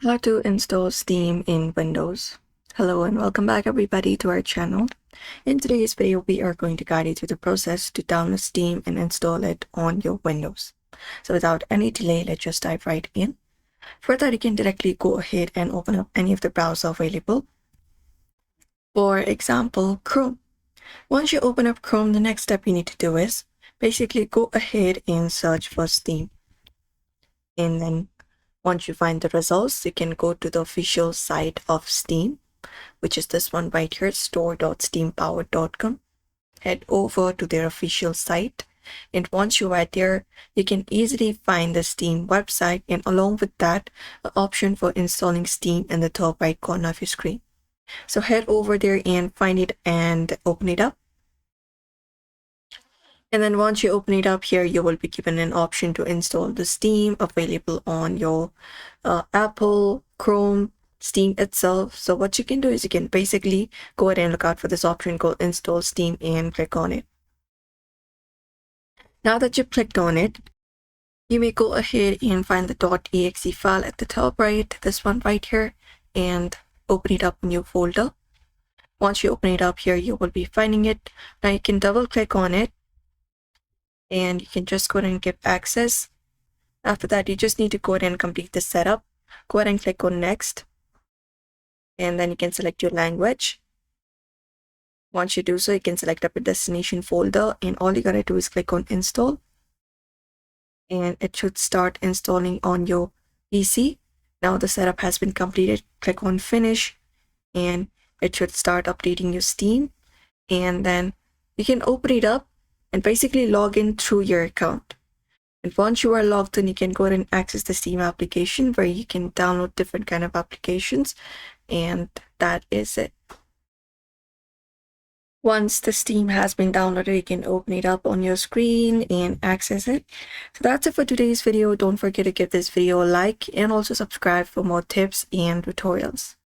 How to install Steam in Windows. Hello and welcome back everybody to our channel. In today's video, we are going to guide you through the process to download Steam and install it on your Windows. So without any delay, let's just dive right in. For that, you can directly go ahead and open up any of the browser available. For example, Chrome. Once you open up Chrome, the next step you need to do is basically go ahead and search for Steam. And then once you find the results, you can go to the official site of Steam, which is this one right here, store.steampower.com. Head over to their official site. And once you are there, you can easily find the Steam website, and along with that, an option for installing Steam in the top right corner of your screen. So head over there and find it and open it up. And then once you open it up here, you will be given an option to install the Steam available on your Apple, Chrome, Steam itself. So what you can do is you can basically go ahead and look out for this option called Install Steam and click on it. Now that you've clicked on it, you may go ahead and find the .exe file at the top right, this one right here, and open it up in your folder. Once you open it up here, you will be finding it. Now you can double click on it, and you can just go ahead and give access. After that, you just need to go ahead and complete the setup. Go ahead and click on next, and then you can select your language. Once you do so, you can select up a destination folder, and all you gotta do is click on install, and it should start installing on your PC. Now the setup has been completed. Click on finish, and it should start updating your Steam, and then you can open it up and basically log in through your account. And once you are logged in, you can go ahead and access the Steam application where you can download different kind of applications, and that is it. Once the Steam has been downloaded, you can open it up on your screen and access it. So that's it for today's video. Don't forget to give this video a like and also subscribe for more tips and tutorials.